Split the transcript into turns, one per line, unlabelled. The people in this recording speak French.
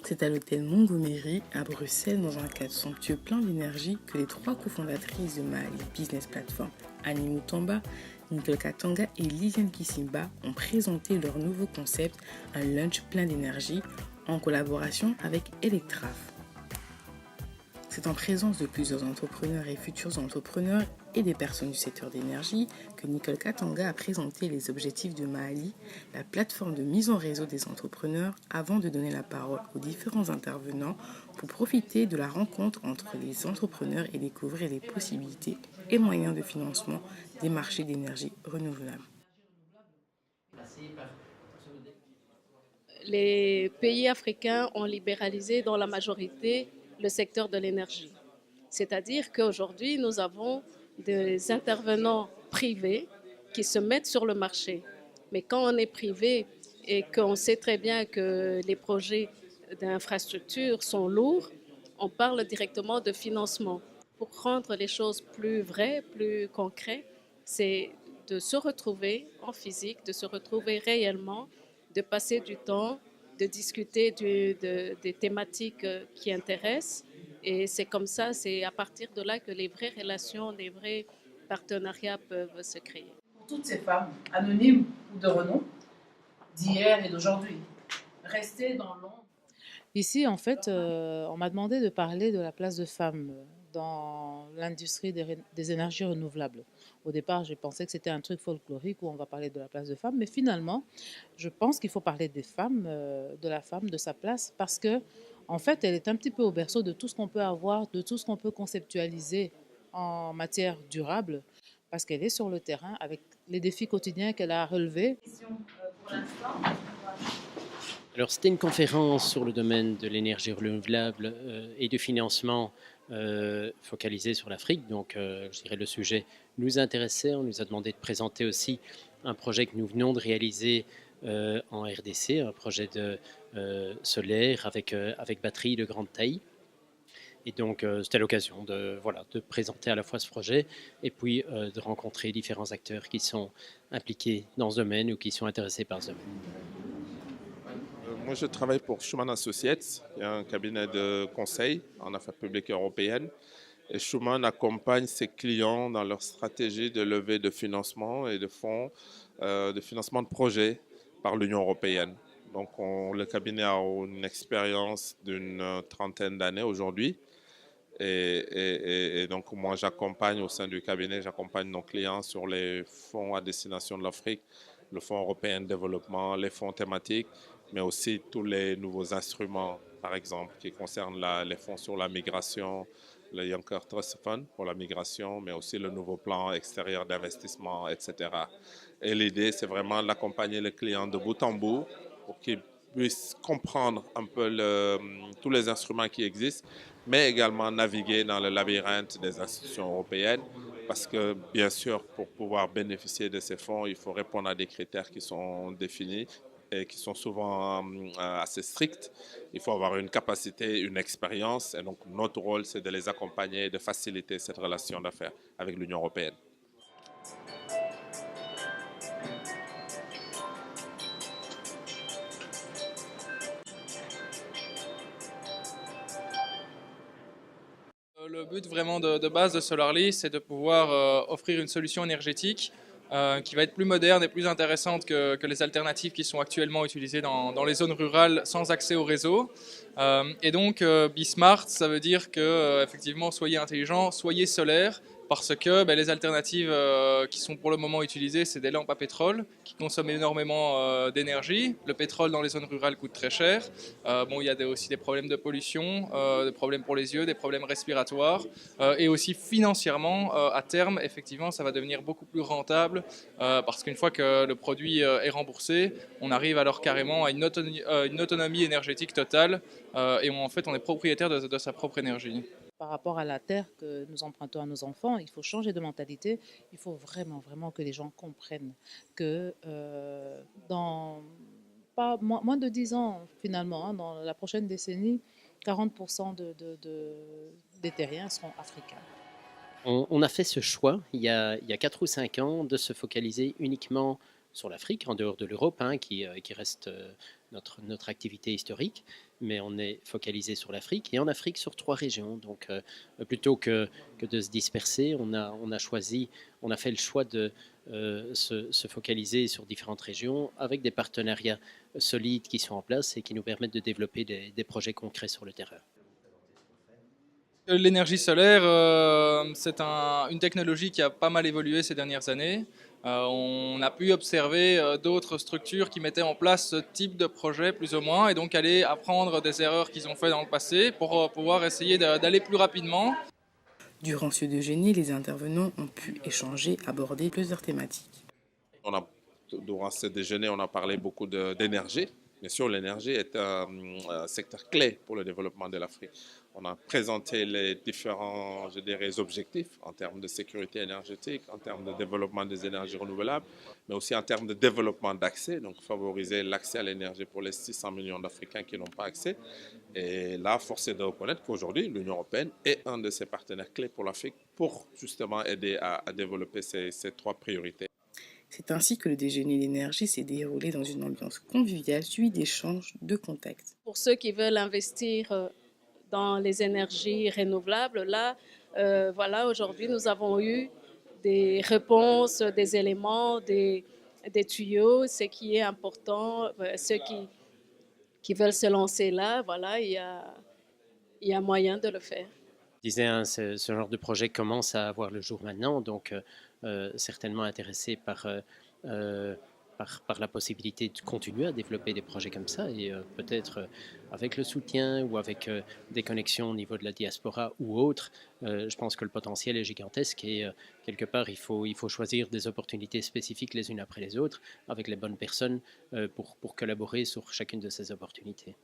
C'est à l'hôtel Montgomery à Bruxelles, dans un cadre somptueux plein d'énergie, que les trois cofondatrices de Maali Business Platform, Annie Mutamba, Nicole Katanga et Lisiane Kisimba, ont présenté leur nouveau concept, un lunch plein d'énergie, en collaboration avec Electraf. C'est en présence de plusieurs entrepreneurs et futurs entrepreneurs et des personnes du secteur d'énergie que Nicole Katanga a présenté les objectifs de Maali, la plateforme de mise en réseau des entrepreneurs, avant de donner la parole aux différents intervenants pour profiter de la rencontre entre les entrepreneurs et découvrir les possibilités et moyens de financement des marchés d'énergie renouvelable.
Les pays africains ont libéralisé dans la majorité le secteur de l'énergie. C'est-à-dire qu'aujourd'hui, nous avons des intervenants privés qui se mettent sur le marché. Mais quand on est privé et qu'on sait très bien que les projets d'infrastructure sont lourds, on parle directement de financement. Pour rendre les choses plus vraies, plus concrètes, c'est de se retrouver en physique, de se retrouver réellement, de passer du temps, de discuter des thématiques qui intéressent. Et c'est comme ça, c'est à partir de là que les vraies relations, les vrais partenariats peuvent se créer.
Pour toutes ces femmes, anonymes ou de renom, d'hier et d'aujourd'hui, restées dans l'ombre.
Ici, en fait, on m'a demandé de parler de la place de femmes dans l'industrie des énergies renouvelables. Au départ, j'ai pensé que c'était un truc folklorique où on va parler de la place de femmes, mais finalement, je pense qu'il faut parler des femmes, de la femme, de sa place, parce que, en fait, elle est un petit peu au berceau de tout ce qu'on peut avoir, de tout ce qu'on peut conceptualiser en matière durable, parce qu'elle est sur le terrain avec les défis quotidiens qu'elle a à relever.
Pour l'instant,
Alors, c'était une conférence sur le domaine de l'énergie renouvelable et du financement focalisé sur l'Afrique. Donc, je dirais le sujet nous intéressait. On nous a demandé de présenter aussi un projet que nous venons de réaliser en RDC, un projet de solaire avec batterie de grande taille. Et donc, c'était l'occasion de présenter à la fois ce projet et puis de rencontrer différents acteurs qui sont impliqués dans ce domaine ou qui sont intéressés par ce domaine.
Moi, je travaille pour Schuman Associates, qui est un cabinet de conseil en affaires publiques européennes. Et Schuman accompagne ses clients dans leur stratégie de levée de financement et de fonds de financement de projets par l'Union européenne. Donc, le cabinet a une expérience d'une trentaine d'années aujourd'hui. Et donc, moi, j'accompagne au sein du cabinet, j'accompagne nos clients sur les fonds à destination de l'Afrique, le Fonds européen de développement, les fonds thématiques, mais aussi tous les nouveaux instruments, par exemple, qui concernent les fonds sur la migration, le Juncker Trust Fund pour la migration, mais aussi le nouveau plan extérieur d'investissement, etc. Et l'idée, c'est vraiment d'accompagner les clients de bout en bout pour qu'ils puissent comprendre un peu tous les instruments qui existent, mais également naviguer dans le labyrinthe des institutions européennes, parce que, bien sûr, pour pouvoir bénéficier de ces fonds, il faut répondre à des critères qui sont définis et qui sont souvent assez stricts. Il faut avoir une capacité, une expérience, et donc notre rôle, c'est de les accompagner et de faciliter cette relation d'affaires avec l'Union européenne.
Le but vraiment de base de Solarly, c'est de pouvoir offrir une solution énergétique qui va être plus moderne et plus intéressante que les alternatives qui sont actuellement utilisées dans les zones rurales sans accès au réseau. Et donc, Be Smart, ça veut dire que effectivement, soyez intelligents, soyez solaires, parce que les alternatives qui sont pour le moment utilisées, c'est des lampes à pétrole qui consomment énormément d'énergie. Le pétrole dans les zones rurales coûte très cher. Il y a aussi des problèmes de pollution, des problèmes pour les yeux, des problèmes respiratoires. Et aussi financièrement, à terme, effectivement, ça va devenir beaucoup plus rentable parce qu'une fois que le produit est remboursé, on arrive alors carrément à une autonomie énergétique totale et en fait, on est propriétaire de sa propre énergie.
par rapport à la terre que nous empruntons à nos enfants. Il faut changer de mentalité. Il faut vraiment, vraiment que les gens comprennent que dans moins de 10 ans, finalement, hein, dans la prochaine décennie, 40% des terriens seront africains.
On a fait ce choix il y a 4 ou 5 ans de se focaliser uniquement sur l'Afrique, en dehors de l'Europe, hein, qui reste notre activité historique, mais on est focalisé sur l'Afrique et en Afrique sur 3 régions. Donc plutôt que de se disperser, on a fait le choix de se focaliser sur différentes régions avec des partenariats solides qui sont en place et qui nous permettent de développer des projets concrets sur le terrain.
L'énergie solaire, c'est une technologie qui a pas mal évolué ces dernières années. On a pu observer d'autres structures qui mettaient en place ce type de projet plus ou moins et donc aller apprendre des erreurs qu'ils ont fait dans le passé pour pouvoir essayer d'aller plus rapidement.
Durant ce déjeuner, les intervenants ont pu échanger, aborder plusieurs thématiques.
Durant ce déjeuner, on a parlé beaucoup d'énergie. Bien sûr, l'énergie est un secteur clé pour le développement de l'Afrique. On a présenté les différents, je dirais, objectifs en termes de sécurité énergétique, en termes de développement des énergies renouvelables, mais aussi en termes de développement d'accès, donc favoriser l'accès à l'énergie pour les 600 millions d'Africains qui n'ont pas accès. Et là, force est de reconnaître qu'aujourd'hui, l'Union européenne est un de ses partenaires clés pour l'Afrique pour justement aider à développer ces 3 priorités.
C'est ainsi que le déjeuner d'énergie s'est déroulé dans une ambiance conviviale suivie d'échanges de contacts.
Pour ceux qui veulent investir dans les énergies renouvelables, là, voilà, aujourd'hui, nous avons eu des réponses, des éléments, des tuyaux. Ce qui est important, ceux qui veulent se lancer là, voilà, il y a moyen de le faire.
Je disais, hein, ce genre de projet commence à voir le jour maintenant, donc certainement intéressé par la possibilité de continuer à développer des projets comme ça et peut-être avec le soutien ou avec des connexions au niveau de la diaspora ou autre, je pense que le potentiel est gigantesque et quelque part il faut choisir des opportunités spécifiques les unes après les autres avec les bonnes personnes pour collaborer sur chacune de ces opportunités.